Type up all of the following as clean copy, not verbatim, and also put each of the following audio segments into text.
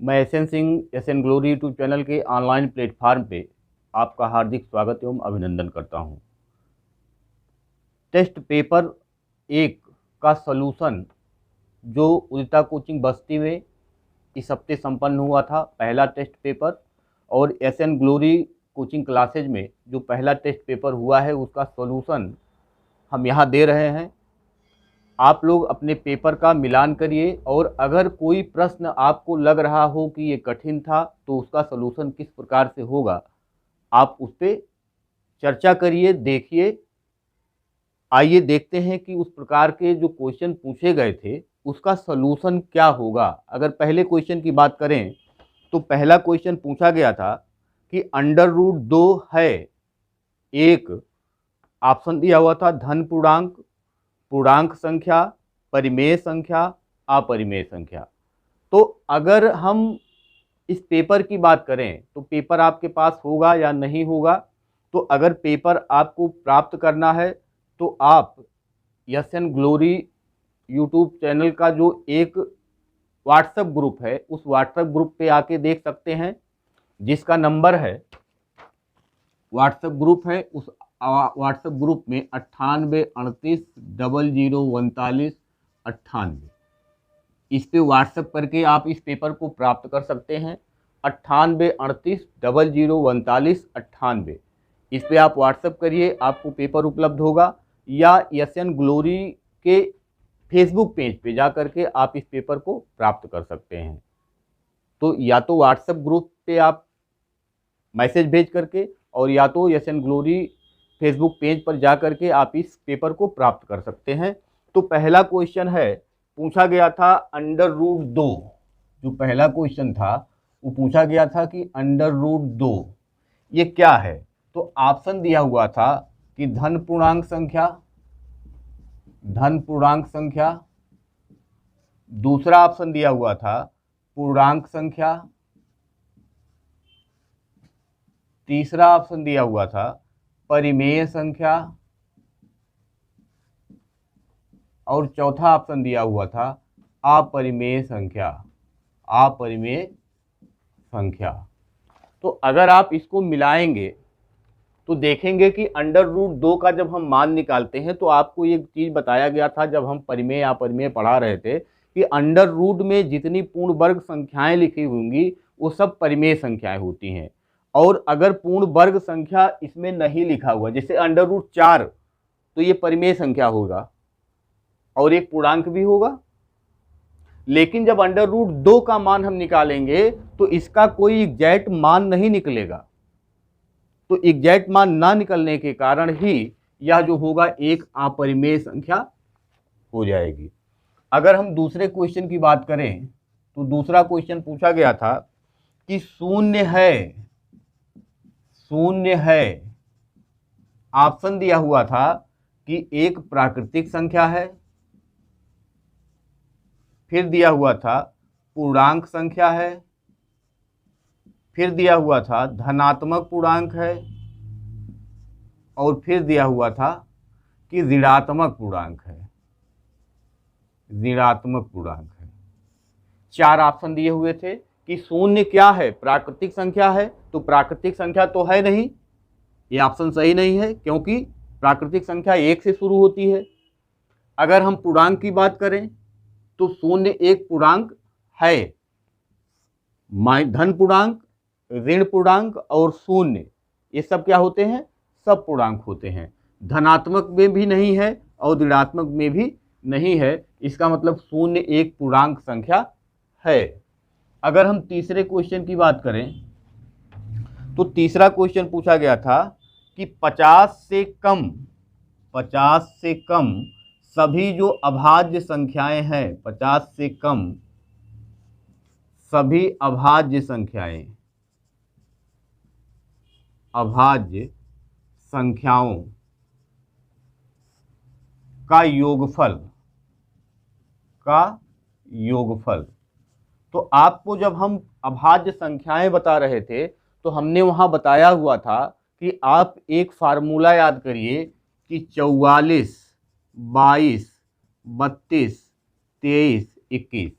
मैं SN Singh SN Glory YouTube channel के online platform पे आपका हार्दिक स्वागत एवं अभिनंदन करता हूं। टेस्ट पेपर 1 का सॉल्यूशन जो उदिता कोचिंग बस्ती में इस हफ्ते संपन्न हुआ था, पहला टेस्ट पेपर, और एसएन ग्लोरी कोचिंग क्लासेज में जो पहला टेस्ट पेपर हुआ है उसका सॉल्यूशन हम यहाँ दे रहे हैं। आप लोग अपने पेपर का मिलान करिए और अगर कोई प्रश्न आपको लग रहा हो कि ये कठिन था तो उसका सलूशन किस प्रकार से होगा, आप उस पर चर्चा करिए, देखिए। आइए देखते हैं कि उस प्रकार के जो क्वेश्चन पूछे गए थे उसका सलूशन क्या होगा। अगर पहले क्वेश्चन की बात करें तो पहला क्वेश्चन पूछा गया था कि √2 है। एक ऑप्शन दिया हुआ था धन पूर्णांक, पूर्णांक संख्या, परिमेय संख्या, अपरिमेय संख्या। तो अगर हम इस पेपर की बात करें तो पेपर आपके पास होगा या नहीं होगा। तो अगर पेपर आपको प्राप्त करना है तो आप एसएन ग्लोरी यूट्यूब चैनल का जो एक व्हाट्सएप ग्रुप है उस व्हाट्सएप ग्रुप पे आके देख सकते हैं, जिसका नंबर है, व्हाट्सएप ग्रुप है, उस व्हाट्सएप ग्रुप में 9838003948। इस पे व्हाट्सएप करके आप इस पेपर को प्राप्त कर सकते हैं। 9838003948। इस पे आप व्हाट्सएप करिए, आपको पेपर उपलब्ध होगा, या एसएन ग्लोरी के फेसबुक पेज पे जा करके आप इस पेपर को प्राप्त कर सकते हैं। तो या तो व्हाट्सएप ग्रुप पे आप मैसेज भेज करके और या तो एसएन ग्लोरी फेसबुक पेज पर जा करके आप इस पेपर को प्राप्त कर सकते हैं। तो पहला क्वेश्चन है, पूछा गया था √2। जो पहला क्वेश्चन था वो पूछा गया था कि √2 ये क्या है। तो ऑप्शन दिया हुआ था कि धन पूर्णांक संख्या, धन पूर्णांक संख्या। दूसरा ऑप्शन दिया हुआ था पूर्णांक संख्या। तीसरा ऑप्शन दिया हुआ था परिमेय संख्या। और चौथा ऑप्शन दिया हुआ था अपरिमेय संख्या, अपरिमेय संख्या। तो अगर आप इसको मिलाएंगे तो देखेंगे कि √2 का जब हम मान निकालते हैं तो आपको एक चीज़ बताया गया था जब हम परिमेय अपरिमेय पढ़ा रहे थे कि √2 में जितनी पूर्ण वर्ग संख्याएं लिखी होंगी वो सब परिमेय संख्याएं होती हैं। और अगर पूर्ण वर्ग संख्या इसमें नहीं लिखा हुआ, जैसे √4, तो ये परिमेय संख्या होगा और एक पूर्णांक भी होगा। लेकिन जब √2 का मान हम निकालेंगे तो इसका कोई एग्जैक्ट मान नहीं निकलेगा। तो एग्जैक्ट मान ना निकलने के कारण ही यह जो होगा एक अपरिमेय संख्या हो जाएगी। अगर हम दूसरे क्वेश्चन की बात करें तो दूसरा क्वेश्चन पूछा गया था कि शून्य है, शून्य है। ऑप्शन दिया हुआ था कि एक प्राकृतिक संख्या है, फिर दिया हुआ था पूर्णांक संख्या है, फिर दिया हुआ था धनात्मक पूर्णांक है, और फिर दिया हुआ था कि ऋणात्मक पूर्णांक है, ऋणात्मक पूर्णांक है। 4 ऑप्शन दिए हुए थे कि शून्य क्या है, प्राकृतिक संख्या है, तो प्राकृतिक संख्या तो है नहीं, ये ऑप्शन सही नहीं है क्योंकि प्राकृतिक संख्या 1 से शुरू होती है। अगर हम पूर्णांक की बात करें तो शून्य एक पूर्णांक है, धन पूर्णांक, ऋण पूर्णांक और शून्य ये सब क्या होते हैं, सब पूर्णांक होते हैं। धनात्मक में भी नहीं है और ऋणात्मक में भी नहीं है, इसका मतलब शून्य एक पूर्णांक संख्या है। अगर हम तीसरे क्वेश्चन की बात करें तो तीसरा क्वेश्चन पूछा गया था कि 50 से कम, 50 से कम सभी जो अभाज्य संख्याएं हैं, 50 से कम सभी अभाज्य संख्याएं, अभाज्य संख्याओं का योगफल, का योगफल। तो आपको जब हम अभाज्य संख्याएं बता रहे थे तो हमने वहां बताया हुआ था कि आप एक फार्मूला याद करिए कि 44, 22, 32, 23, 21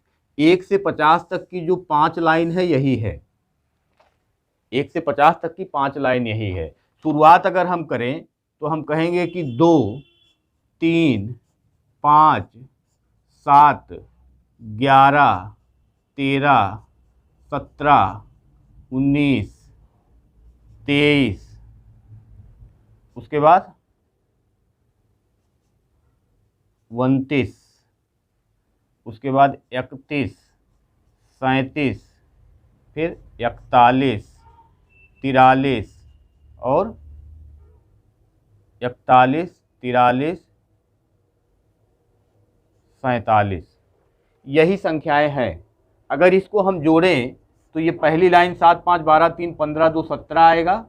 1 से 50 तक की जो 5 लाइन है यही है, 1 से 50 तक की 5 लाइन यही है। शुरुआत अगर हम करें तो हम कहेंगे कि 2 3 5 7 11 13 17 19 23, उसके बाद 29, उसके बाद 31 37, फिर 41 43 और 41 43 47, यही संख्याएं हैं। अगर इसको हम जोड़ें तो ये पहली लाइन 7 5 12 3 15 2 17 आएगा,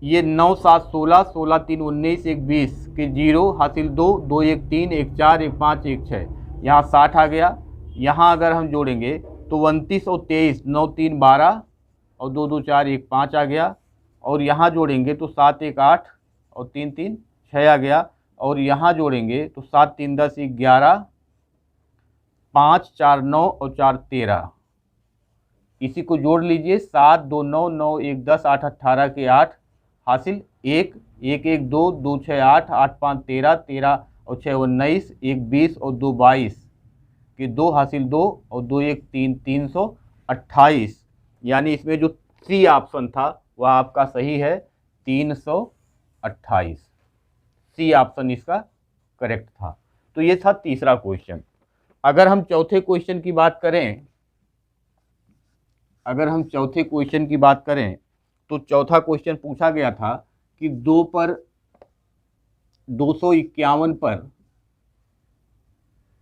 ये 9 7 16 16 3 19 1 20 के 0 हासिल 2 2 1 3 1 4 1 5 1 6, यहाँ 60 आ गया। यहाँ अगर हम जोड़ेंगे तो 29 और 23 9 3 12 और 2 2 4 1 5 आ गया, और यहाँ जोड़ेंगे तो 7 1 8 और 3 3 6 आ गया, और यहाँ जोड़ेंगे तो 7 3 10 11 5 4 9 और 4 13, इसी को जोड़ लीजिए 7 2 9 9 1 10 8 18 के 8 हासिल 1 1 1 2 2 6 8 8 5 13 13 और 6 19 1 20 और 2 22 के 2 हासिल 2 और 2 1 3 328, यानी इसमें जो सी ऑप्शन था वह आपका सही है 328, सी ऑप्शन इसका करेक्ट था। तो ये था तीसरा क्वेश्चन। अगर हम चौथे क्वेश्चन की बात करें, तो चौथा क्वेश्चन पूछा गया था कि 2 पर 251 पर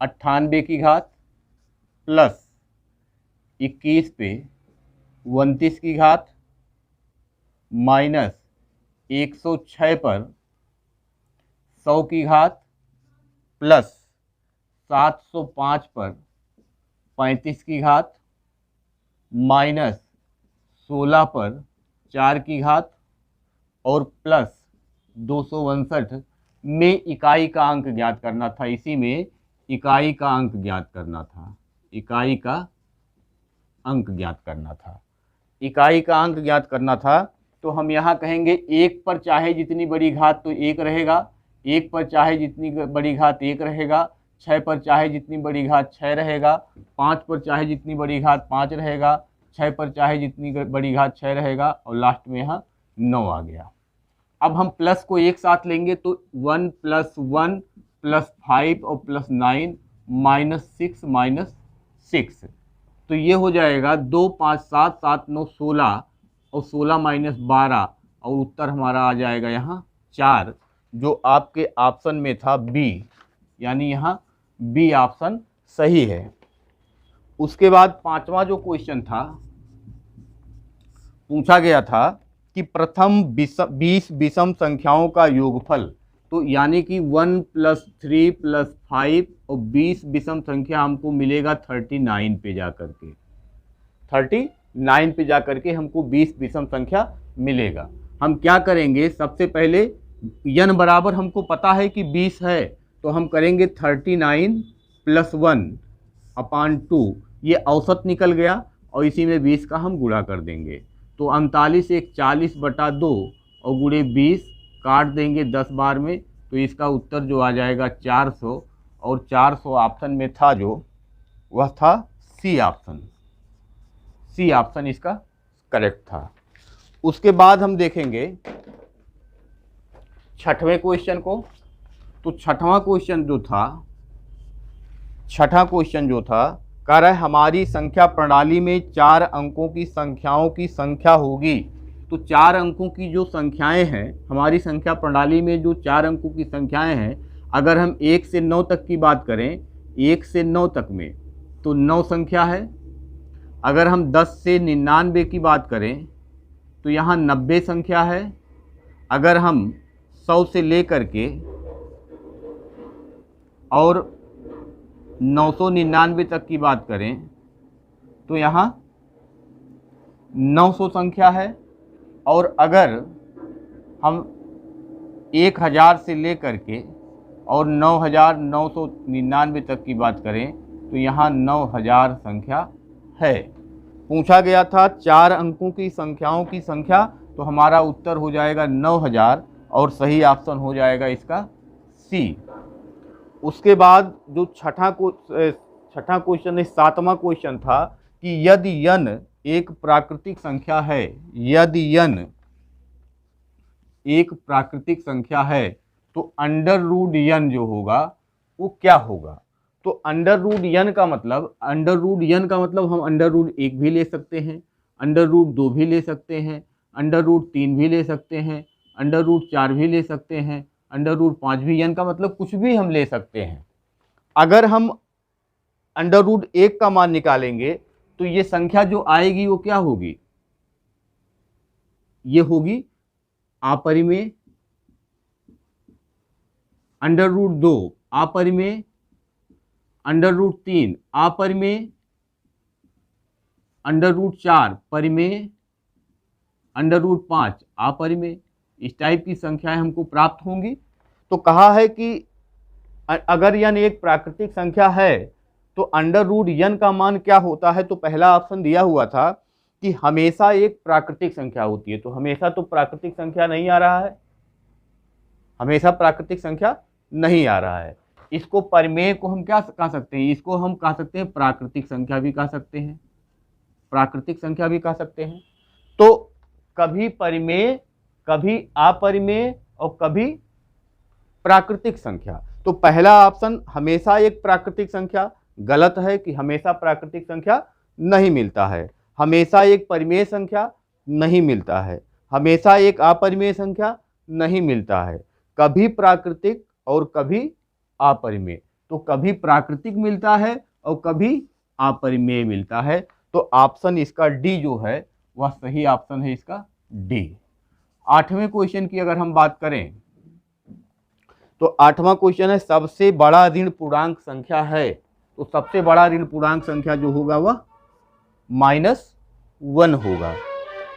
98 की घात प्लस 21 पे 29 की घात माइनस 106 पर 100 की घात प्लस 705 पर 35 की घात माइनस 16 पर 4 की घात और प्लस 259 में इकाई का अंक ज्ञात करना था। इसी में इकाई का अंक ज्ञात करना था, इकाई का अंक ज्ञात करना था, इकाई का अंक ज्ञात करना था। तो हम यहाँ कहेंगे 1 पर चाहे जितनी बड़ी घात तो 1 रहेगा, 1 पर चाहे जितनी बड़ी घात 1 रहेगा, 6 पर चाहे जितनी बड़ी घात 6 रहेगा, 5 पर चाहे जितनी बड़ी घात 5 रहेगा, 6 पर चाहे जितनी बड़ी घात 6 रहेगा, और लास्ट में यहाँ 9 आ गया। अब हम प्लस को एक साथ लेंगे तो 1 + 1 + 5 और +9 -6 तो ये हो जाएगा 2 5 7 7 9 16 और 16 - 12, और उत्तर हमारा आ जाएगा यहाँ 4, जो आपके ऑप्शन में था बी, यानी यहाँ बी ऑप्शन सही है। उसके बाद पांचवा जो क्वेश्चन था, पूछा गया था कि प्रथम 20 विषम संख्याओं का योगफल, तो यानी कि 1 + 3 + 5 और 20 विषम संख्या हमको मिलेगा 39 पे जाकर के, 39 पे जाकर के हमको 20 विषम संख्या मिलेगा। हम क्या करेंगे, सबसे पहले n बराबर हमको पता है कि 20 है, तो हम करेंगे 39 + 1/2, ये औसत निकल गया, और इसी में 20 का हम गुणा कर देंगे, तो 39 × 1 = 40/2 और गुणे 20 काट देंगे 10 बार में, तो इसका उत्तर जो आ जाएगा 400, और 400 ऑप्शन में था जो वह था सी ऑप्शन, सी ऑप्शन इसका करेक्ट था। उसके बाद हम देखेंगे छठवें क्वेश्चन को। तो छठा क्वेश्चन जो था कह रहा है हमारी संख्या प्रणाली में 4 अंकों की संख्याओं की संख्या होगी। तो 4 अंकों की जो संख्याएं हैं हमारी संख्या प्रणाली में, जो 4 अंकों की संख्याएं हैं, अगर हम 1 से 9 तक की बात करें, 1 से 9 तक में तो 9 संख्या है। अगर हम 10 से 99 की बात करें तो यहाँ 90 संख्या है। अगर हम 100 से लेकर के और 999 तक की बात करें तो यहाँ 900 संख्या है। और अगर हम 1000 से लेकर के और 9999 तक की बात करें तो यहाँ 9000 संख्या है। पूछा गया था 4 अंकों की संख्याओं की संख्या, तो हमारा उत्तर हो जाएगा 9000 और सही ऑप्शन हो जाएगा इसका सी। उसके बाद जो छठा क्वेश्चन है, 7वां क्वेश्चन था कि यदि n एक प्राकृतिक संख्या है, यदि n एक प्राकृतिक संख्या है तो अंडर रूट n जो होगा वो क्या होगा। तो अंडर रूट n का मतलब, हम अंडर रूट 1 भी ले सकते हैं, अंडर रूट 2 भी ले सकते हैं, अंडर रूट 3 भी ले सकते हैं, अंडर रूट 4 भी ले सकते हैं, अंडर रूट 5 भी। n का मतलब कुछ भी हम ले सकते हैं। अगर हम अंडर रूट 1 का मान निकालेंगे तो ये संख्या जो आएगी वो क्या होगी, ये होगी अपरिमेय, अंडर रूट 2 अपरिमेय, अंडर रूट 3 अपरिमेय, अंडर रूट 4 परिमेय, अंडर रूट 5 अपरिमेय। इस टाइप की संख्याएं हमको प्राप्त होंगी। तो कहा है कि अगर n एक प्राकृतिक संख्या है तो अंडर रूट n का मान क्या होता है। तो पहला ऑप्शन दिया हुआ था कि हमेशा एक प्राकृतिक संख्या होती है, तो हमेशा तो प्राकृतिक संख्या नहीं आ रहा है, हमेशा प्राकृतिक संख्या नहीं आ रहा है। इसको परिमेय को हम क्या कह सकते हैं, इसको हम कह सकते हैं प्राकृतिक संख्या भी कह सकते हैं, प्राकृतिक संख्या भी कह सकते हैं। तो कभी परिमेय, कभी अपरिमेय और कभी प्राकृतिक संख्या। तो पहला ऑप्शन हमेशा एक प्राकृतिक संख्या गलत है कि हमेशा प्राकृतिक संख्या नहीं मिलता है। हमेशा एक परिमेय संख्या नहीं मिलता है, हमेशा एक अपरिमेय संख्या नहीं मिलता है, कभी प्राकृतिक और कभी अपरिमेय। तो कभी प्राकृतिक मिलता है और कभी अपरिमेय मिलता है। तो ऑप्शन इसका डी जो है वह सही ऑप्शन है, इसका डी। 8वें क्वेश्चन की अगर हम बात करें तो 8वां क्वेश्चन है सबसे बड़ा ऋण पूर्णांक संख्या है। तो सबसे बड़ा ऋण पूर्णांक संख्या जो होगा वह -1 होगा।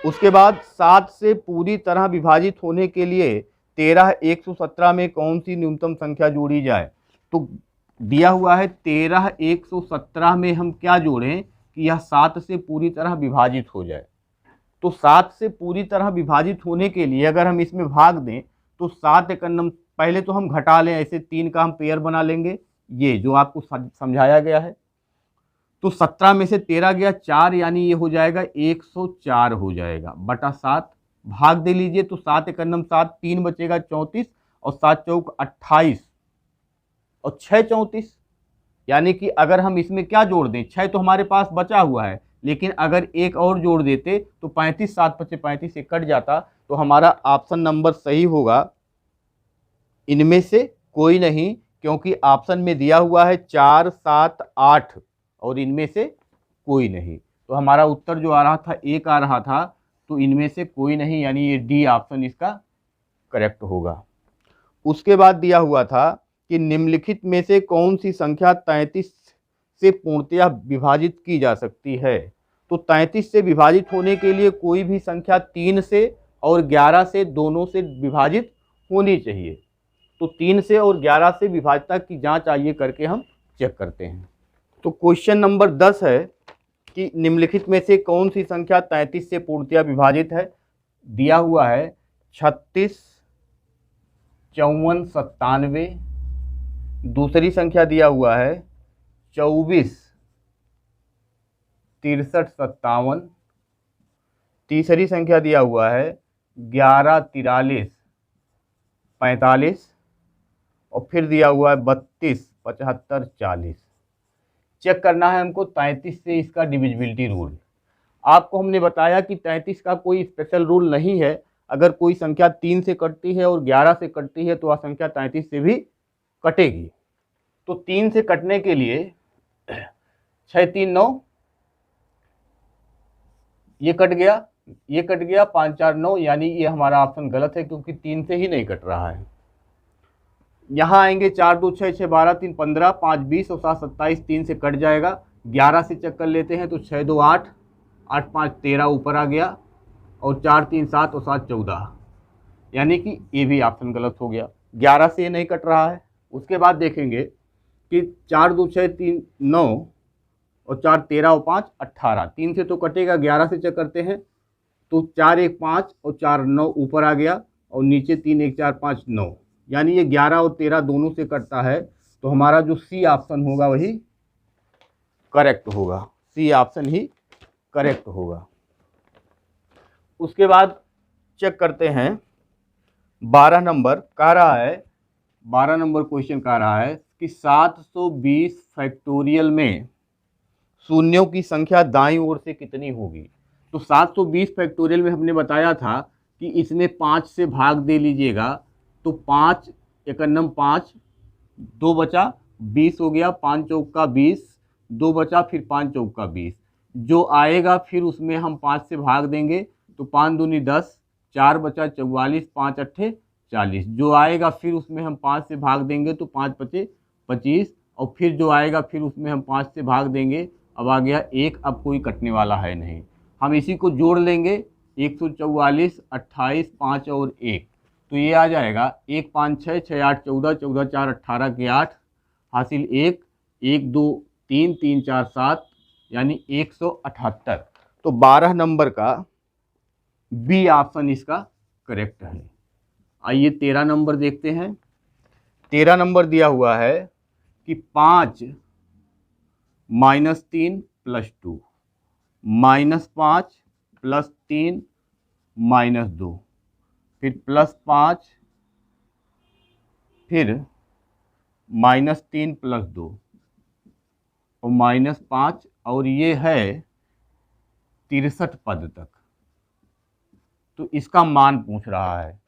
उसके बाद 7 से पूरी तरह विभाजित होने के लिए 13 117 में कौन सी न्यूनतम संख्या जोड़ी जाए। तो दिया हुआ है 13 117 में हम क्या जोड़ें कि यह 7 से पूरी तरह विभाजित हो जाए। तो 7 से पूरी तरह विभाजित होने के लिए अगर हम इसमें भाग दें तो 7 एकन्नम, पहले तो हम घटा लें, ऐसे 3 का हम पेयर बना लेंगे, ये जो आपको समझाया गया है। तो 17 में से 13 गया 4, यानी ये हो जाएगा 104 हो जाएगा बटा 7, भाग दे लीजिए। तो 7 एकन्नम 7, 3 बचेगा 34 और 7 चौक 28 और 6 34, यानी कि अगर हम इसमें क्या जोड़ दें, 6 तो हमारे पास बचा हुआ है, लेकिन अगर एक और जोड़ देते तो 35, 7 5 35 से कट जाता। तो हमारा ऑप्शन नंबर सही होगा इनमें से कोई नहीं, क्योंकि ऑप्शन में दिया हुआ है 4 7 8 और इनमें से कोई नहीं। तो हमारा उत्तर जो आ रहा था 1 आ रहा था, तो इनमें से कोई नहीं, यानी ये डी ऑप्शन इसका करेक्ट होगा। उसके बाद दिया हुआ था कि निम्नलिखित में से कौन सी संख्या 33 से पूर्णतया विभाजित की जा सकती है। तो 33 से विभाजित होने के लिए कोई भी संख्या 3 से और 11 से दोनों से विभाजित होनी चाहिए। तो 3 से और 11 से विभाज्यता की जांच आइए करके हम चेक करते हैं। तो क्वेश्चन नंबर 10 है कि निम्नलिखित में से कौन सी संख्या 33 से पूर्णतया विभाजित है। दिया हुआ है 36 54 97, दूसरी संख्या दिया हुआ है 24 63 57, तीसरी संख्या दिया हुआ है 11 43 45 और फिर दिया हुआ है 32 75 40। चेक करना है हमको 33 से इसका डिविजिबिलिटी रूल। आपको हमने बताया कि 33 का कोई स्पेशल रूल नहीं है। अगर कोई संख्या 3 से कटती है और 11 से कटती है तो वह संख्या 33 से भी कटेगी। तो 3 से कटने के लिए 6 3 9, ये कट गया, ये कट गया, 5 4 9, यानी ये हमारा ऑप्शन गलत है क्योंकि 3 से ही नहीं कट रहा है। यहाँ आएंगे 4 2 6 6 12 3 15 5 20 और 7 27, 3 से कट जाएगा। 11 से चेक कर लेते हैं तो 6 2 8 8 5 13 ऊपर आ गया और 4 3 7 और 7 14, यानी कि ये भी ऑप्शन गलत हो गया। 11 से ये नहीं कट रहा है। उसके बाद देखेंगे कि 4 2 6 3 9 और 4 13 और 5 18, 3 से तो कटेगा, 11 से चेक करते हैं तो 4 1 5 और 4 9 ऊपर आ गया और नीचे 3 1 4 5 9, यानी ये 11 और 13 दोनों से कटता है। तो हमारा जो सी ऑप्शन होगा वही करेक्ट होगा, सी ऑप्शन ही करेक्ट होगा। उसके बाद चेक करते हैं 12 नंबर कह रहा है, 12 नंबर क्वेश्चन कह रहा है कि 720 फैक्टोरियल में शून्यों की संख्या दाईं ओर से कितनी होगी। तो 720 फैक्टोरियल में हमने बताया था कि इसमें 5 से भाग दे लीजिएगा, तो 5 एकन्नम 5, 2 बचा 20 हो गया, 5 चौका 20, 2 बचा फिर 5 चौका 20, जो आएगा फिर उसमें हम 5 से भाग देंगे तो 5 दूनी 10, 4 बचा 44, 5 अट्ठे 40, जो आएगा फिर उसमें हम 5 से भाग देंगे तो 5 बचे 25, और फिर जो आएगा फिर उसमें हम 5 से भाग देंगे। अब आ गया 1, अब कोई कटने वाला है नहीं, हम इसी को जोड़ लेंगे 144, 28, 5 और 1, तो ये आ जाएगा 1 5 6 6 8 14, 14 4 18 के 8, हासिल 1 1 2 3 3 4 7, यानी 178। तो 12 नंबर का बी ऑप्शन इसका करेक्ट है। आइए 13 नंबर देखते हैं। 13 नंबर दिया हुआ है कि 5 -3 + 2, -5 + 3 -2, फिर +5, फिर -3 + 2 और -5, और ये है 63 पद तक। तो इसका मान पूछ रहा है।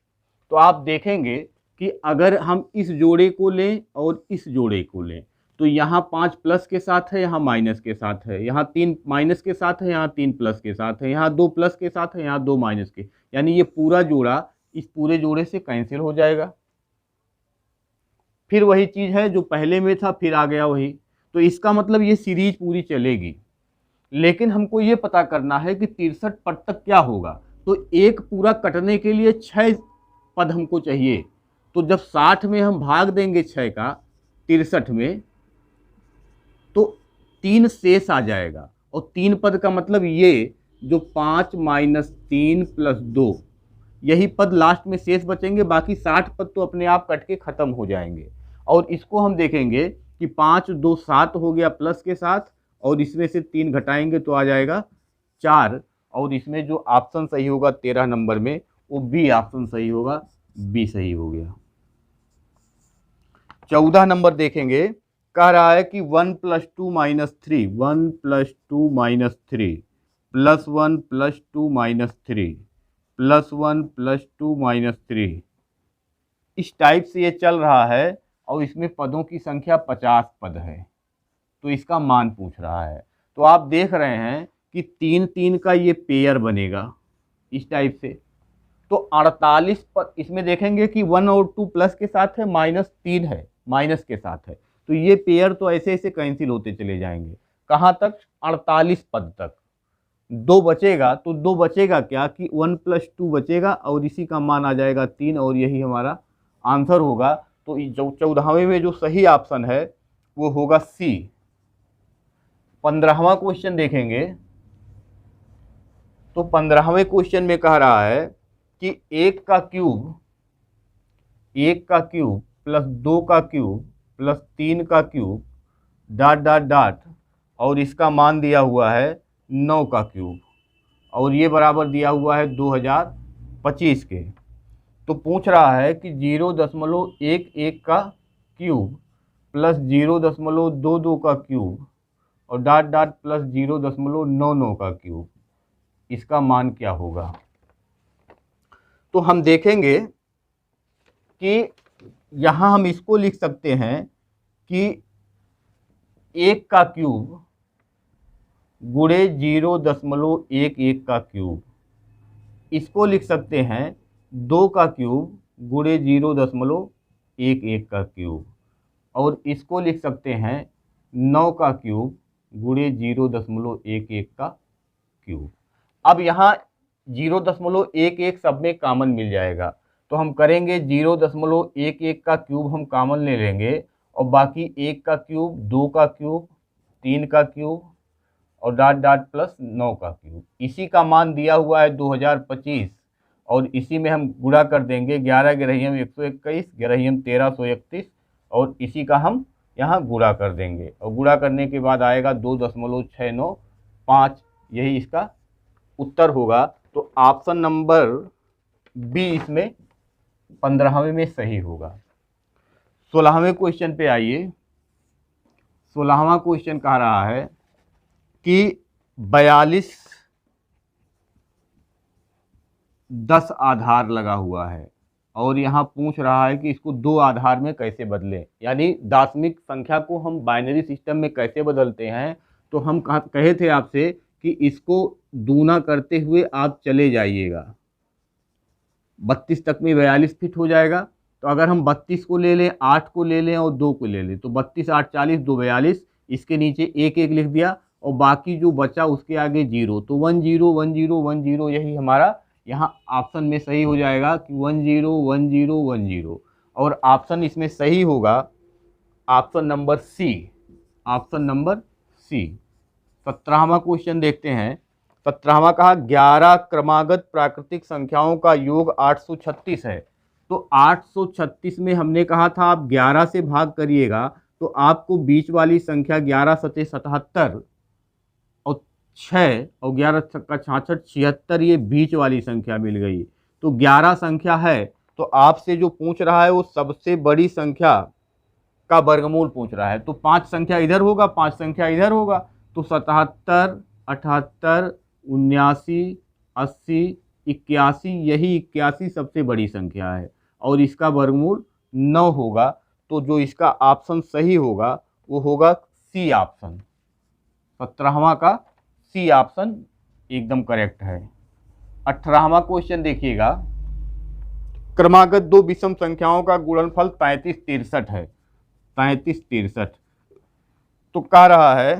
तो आप देखेंगे कि अगर हम इस जोड़े को लें और इस जोड़े को लें तो यहाँ 5 प्लस के साथ है, यहाँ माइनस के साथ है, यहाँ 3 माइनस के साथ है, यहाँ 3 प्लस के साथ है, यहाँ 2 प्लस के साथ है, यहाँ 2 माइनस के, यानी ये पूरा जोड़ा इस पूरे जोड़े से कैंसिल हो जाएगा। फिर वही चीज़ है जो पहले में था, फिर आ गया वही। तो इसका मतलब ये सीरीज पूरी चलेगी, लेकिन हमको ये पता करना है कि 63 पद तक क्या होगा। तो एक पूरा कटने के लिए 6 पद हमको चाहिए। तो जब 60 में हम भाग देंगे 6 का 63 में, तो 3 शेष आ जाएगा, और 3 पद का मतलब ये जो 5 - 3 + 2, यही पद लास्ट में शेष बचेंगे, बाकी 60 पद तो अपने आप कट के ख़त्म हो जाएंगे। और इसको हम देखेंगे कि 5 2 7 हो गया प्लस के साथ, और इसमें से 3 घटाएंगे तो आ जाएगा 4, और इसमें जो ऑप्शन सही होगा 13 नंबर में वो बी ऑप्शन सही होगा, बी सही हो गया। 14 नंबर देखेंगे, कह रहा है कि 1 + 2 - 3, 1 + 2 - 3, +1 + 2 - 3, +1 + 2 - 3, इस टाइप से ये चल रहा है, और इसमें पदों की संख्या 50 पद है। तो इसका मान पूछ रहा है। तो आप देख रहे हैं कि 3 3 का ये पेयर बनेगा इस टाइप से। तो 48 पद इसमें देखेंगे कि 1 और 2 प्लस के साथ है, -3 है माइनस के साथ है, तो ये पेयर तो ऐसे ऐसे कैंसिल होते चले जाएंगे। कहाँ तक? 48 पद तक। 2 बचेगा, तो 2 बचेगा क्या कि 1 + 2 बचेगा, और इसी का मान आ जाएगा 3, और यही हमारा आंसर होगा। तो जो 14वें में जो सही ऑप्शन है वो होगा सी। 15वां क्वेश्चन देखेंगे, तो 15वें क्वेश्चन में कह रहा है कि 1 का क्यूब प्लस 2 का क्यूब प्लस 3 का क्यूब डॉट डॉट डॉट, और इसका मान दिया हुआ है 9 का क्यूब, और ये बराबर दिया हुआ है 2025 के। तो पूछ रहा है कि 0.11 का क्यूब प्लस 0.22 का क्यूब और डॉट डॉट प्लस 0.99 का क्यूब, इसका मान क्या होगा। तो हम देखेंगे कि यहाँ हम इसको लिख सकते हैं कि 1 का क्यूब गुणे 0.11 का क्यूब, इसको लिख सकते हैं 2 का क्यूब गुणे 0.11 का क्यूब, और इसको लिख सकते हैं 9 का क्यूब गुणे 0.11 का क्यूब। अब यहाँ 0.11 सब में कॉमन मिल जाएगा, तो हम करेंगे 0.11 का क्यूब हम कॉमन ले लेंगे, और बाकी 1 का क्यूब, 2 का क्यूब, 3 का क्यूब और डॉट डॉट प्लस 9 का क्यूब। इसी का मान दिया हुआ है 2025 और इसी में हम गुणा कर देंगे 11 ग्रहियम 121, ग्रहियम 1331 और इसी का हम यहाँ गुणा कर देंगे और गुणा करने के बाद आएगा 2.695, यही इसका उत्तर होगा। तो ऑप्शन नंबर बी इसमें 15वें में सही होगा। 16वें क्वेश्चन पे आइए। 16वां क्वेश्चन कह रहा है कि 42 10 आधार लगा हुआ है और यहाँ पूछ रहा है कि इसको 2 आधार में कैसे बदलें, यानी दाशमिक संख्या को हम बाइनरी सिस्टम में कैसे बदलते हैं। तो हम कहे थे आपसे कि इसको दूना करते हुए आप चले जाइएगा, 32 तक में 42 फिट हो जाएगा। तो अगर हम 32 को ले लें, 8 को ले लें और 2 को ले लें तो 32 8 40 2 42, इसके नीचे 1 1 लिख दिया और बाकी जो बचा उसके आगे 0, तो 1 0 1 0 1 0, यही हमारा यहाँ ऑप्शन में सही हो जाएगा कि 1 0 1 0 1 0। और ऑप्शन इसमें सही होगा option number C, option number C. 17वां क्वेश्चन देखते हैं। 17वां कहा 11 क्रमागत प्राकृतिक संख्याओं का योग 836 है। तो 836 में हमने कहा था आप 11 से भाग करिएगा तो आपको बीच वाली संख्या 11 सते 77 और 6 और 11 का 66 76, ये बीच वाली संख्या मिल गई। तो 11 संख्या है तो आपसे जो पूछ रहा है वो सबसे बड़ी संख्या का वर्गमूल पूछ रहा है। तो 5 संख्या इधर होगा, 5 संख्या इधर होगा, तो 77 78 79 80 81, यही 81 सबसे बड़ी संख्या है और इसका वर्गमूल 9 होगा। तो जो इसका ऑप्शन सही होगा वो होगा सी ऑप्शन। 17वां का सी ऑप्शन एकदम करेक्ट है। 18वां क्वेश्चन देखिएगा। क्रमागत 2 विषम संख्याओं का गुणनफल 33 63 है। 33 63 तो कह रहा है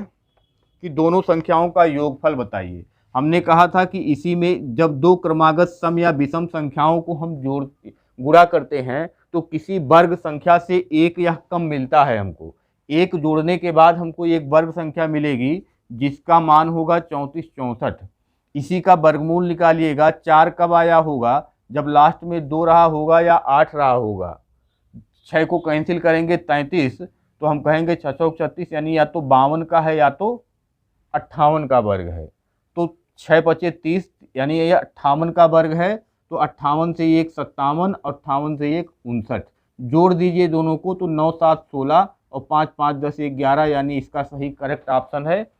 कि दोनों संख्याओं का योगफल बताइए। हमने कहा था कि इसी में जब 2 क्रमागत सम या विषम संख्याओं को हम गुणा करते हैं तो किसी वर्ग संख्या से एक या कम मिलता है। हमको एक जोड़ने के बाद हमको एक वर्ग संख्या मिलेगी जिसका मान होगा 34 64। इसी का वर्गमूल निकालिएगा। 4 कब आया होगा? जब लास्ट में 2 रहा होगा या 8 रहा होगा। 6 को कैंसिल करेंगे 33, तो हम कहेंगे 6 6 36, यानी या तो 52 का है या तो 58 का वर्ग है। तो 6 बचे 30, यानी ये 58 का वर्ग है। तो 58 से 1 57, 58 से 1 59, जोड़ दीजिए दोनों को तो 9 7 16 और 5 5 10 1 11, यानी इसका सही करेक्ट ऑप्शन है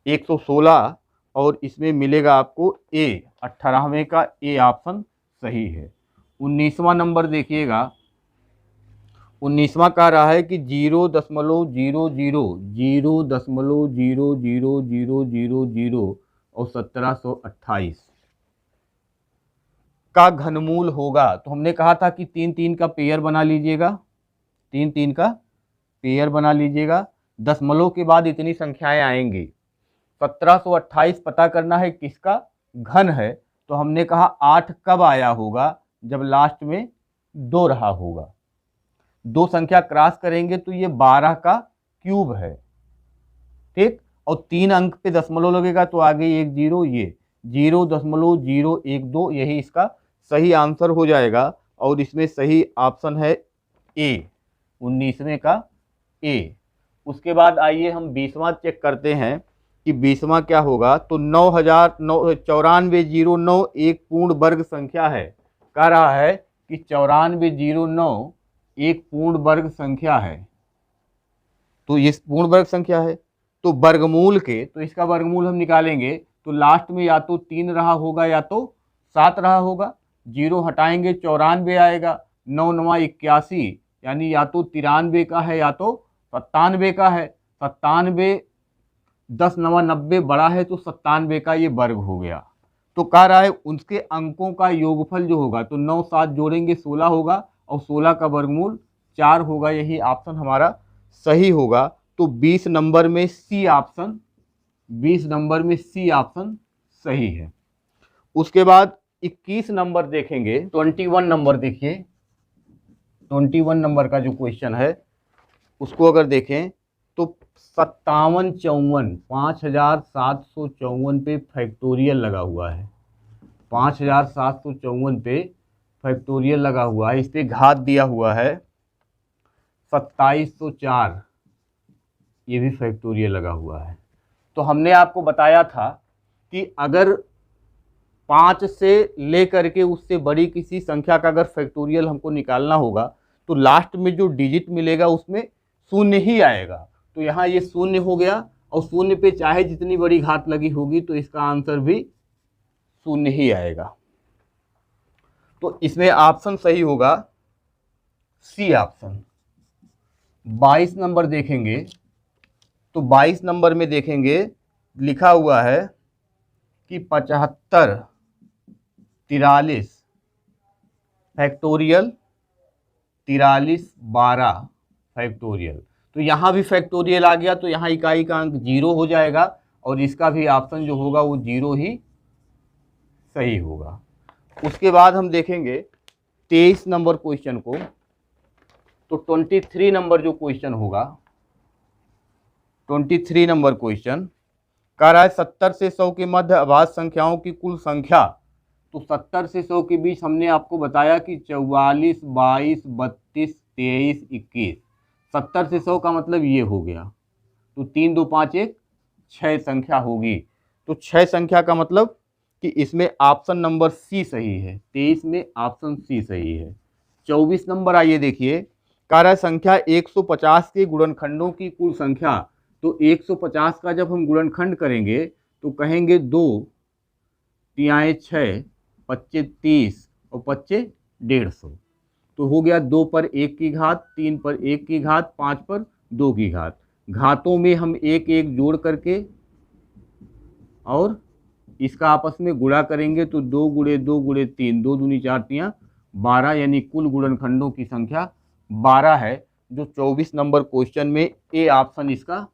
116 और इसमें मिलेगा आपको ए। 18वें का ए ऑप्शन सही है। 19वां नंबर देखिएगा। 19वां कह रहा है कि 0.00000000 और 1728 का घनमूल होगा। तो हमने कहा था कि 3 3 का पेयर बना लीजिएगा, 3 3 का पेयर बना लीजिएगा। दशमलव के बाद इतनी संख्याएं आएंगी। 1728 पता करना है किसका घन है। तो हमने कहा 8 कब आया होगा? जब लास्ट में 2 रहा होगा। 2 संख्या क्रॉस करेंगे तो ये 12 का क्यूब है, ठीक। और 3 अंक पे दशमलव लगेगा तो आगे 1 0, ये 0.012, यही इसका सही आंसर हो जाएगा। और इसमें सही ऑप्शन है ए, 19वें का ए। उसके बाद आइए हम 20वां चेक करते हैं कि 20वां क्या होगा। तो 94,009 एक पूर्ण वर्ग संख्या है। कह रहा है कि 94,009 एक पूर्ण वर्ग संख्या है। तो ये पूर्ण वर्ग संख्या है तो वर्गमूल के, तो इसका वर्गमूल हम निकालेंगे तो लास्ट में या तो 3 रहा होगा या तो 7 रहा होगा। 0 हटाएंगे 94 आएगा। 9 9 81, यानी या तो 93 का है या तो 97 का है। 97 10 9 90 बड़ा है तो 97 का ये वर्ग हो गया। तो कह रहा है उसके अंकों का योगफल जो होगा, तो 9 7 जोड़ेंगे 16 होगा और 16 का वर्गमूल 4 होगा। यही ऑप्शन हमारा सही होगा। तो 20 नंबर में सी ऑप्शन, 20 नंबर में सी ऑप्शन सही है। उसके बाद 21 नंबर देखेंगे। 21 नंबर देखिए। 21 नंबर का जो क्वेश्चन है उसको अगर देखें तो 5754 पे फैक्टोरियल लगा हुआ है, 5754 पे फैक्टोरियल लगा हुआ है। इस पे घात दिया हुआ है 2704, ये भी फैक्टोरियल लगा हुआ है। तो हमने आपको बताया था कि अगर 5 से लेकर के उससे बड़ी किसी संख्या का अगर फैक्टोरियल हमको निकालना होगा तो लास्ट में जो डिजिट मिलेगा उसमें शून्य ही आएगा। तो यहाँ ये शून्य हो गया, और शून्य पे चाहे जितनी बड़ी घात लगी होगी तो इसका आंसर भी शून्य ही आएगा। तो इसमें ऑप्शन सही होगा सी ऑप्शन। 22 नंबर देखेंगे तो 22 नंबर में देखेंगे लिखा हुआ है कि 75 43 फैक्टोरियल 43 12 फैक्टोरियल। तो यहाँ भी फैक्टोरियल आ गया, तो यहाँ इकाई का अंक 0 हो जाएगा, और इसका भी ऑप्शन जो होगा वो 0 ही सही होगा। उसके बाद हम देखेंगे 23 नंबर क्वेश्चन को। तो 23 नंबर जो क्वेश्चन होगा, 23 नंबर क्वेश्चन कह रहा है 70 से 100 के मध्य अभाज्य संख्याओं की कुल संख्या। तो 70 से 100 के बीच हमने आपको बताया कि 44 22 32 23 21। 70 से 100 का मतलब ये हो गया, तो 3 2 5 1 6 संख्या होगी। तो 6 संख्या का मतलब कि इसमें ऑप्शन नंबर सी सही है, 23 में ऑप्शन सी सही है। 24 नंबर आइए देखिए, कह रहा है संख्या 150 के गुणनखंडों की कुल संख्या। तो 150 का जब हम गुणनखंड करेंगे तो कहेंगे 2 तिहाई 6 25 30 और 25 150। तो हो गया 2 पर 1 की घात, 3 पर 1 की घात, 5 पर 2 की घात। घातों में हम एक एक जोड़ करके और इसका आपस में गुणा करेंगे तो 2 गुणे 2 गुणे 3, 2 दूनी 4 तियाँ 12, यानी कुल गुणनखंडों की संख्या 12 है, जो 24 नंबर क्वेश्चन में ए ऑप्शन इसका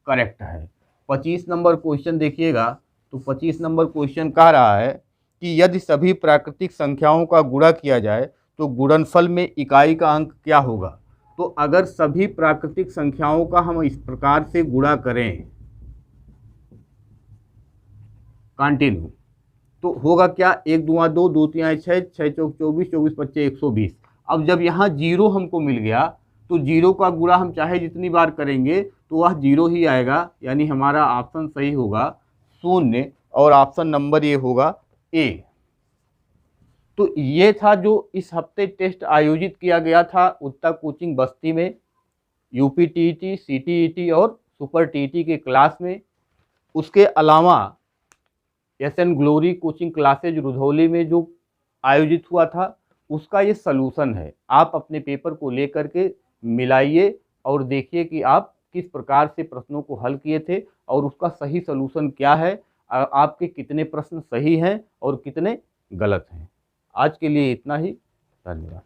करेक्ट है। 25 नंबर क्वेश्चन देखिएगा, तो 25 नंबर क्वेश्चन कह रहा है कि यदि सभी प्राकृतिक संख्याओं का गुणा किया जाए तो गुणनफल में इकाई का अंक क्या होगा। तो अगर सभी प्राकृतिक संख्याओं का हम इस प्रकार से गुणा करें कंटिन्यू, तो होगा क्या, 1 दूना 2, 2 तिहाई 6, 6 चौक 24, 24 25 120। अब जब यहाँ 0 हमको मिल गया तो 0 का गुणा हम चाहे जितनी बार करेंगे तो वह 0 ही आएगा, यानी हमारा ऑप्शन सही होगा 0, और ऑप्शन नंबर ये होगा ए। तो ये था जो इस हफ्ते टेस्ट आयोजित किया गया था उत्तर कोचिंग बस्ती में, यूपी टीईटी, सीटीईटी और सुपर टीईटी के क्लास में। उसके अलावा SN Glory coaching classes Rudhauli में जो आयोजित हुआ था उसका ये सलूशन है। आप अपने पेपर को लेकर के मिलाइए और देखिए कि आप किस प्रकार से प्रश्नों को हल किए थे और उसका सही सलूशन क्या है, आपके कितने प्रश्न सही हैं और कितने गलत हैं। आज के लिए इतना ही, धन्यवाद।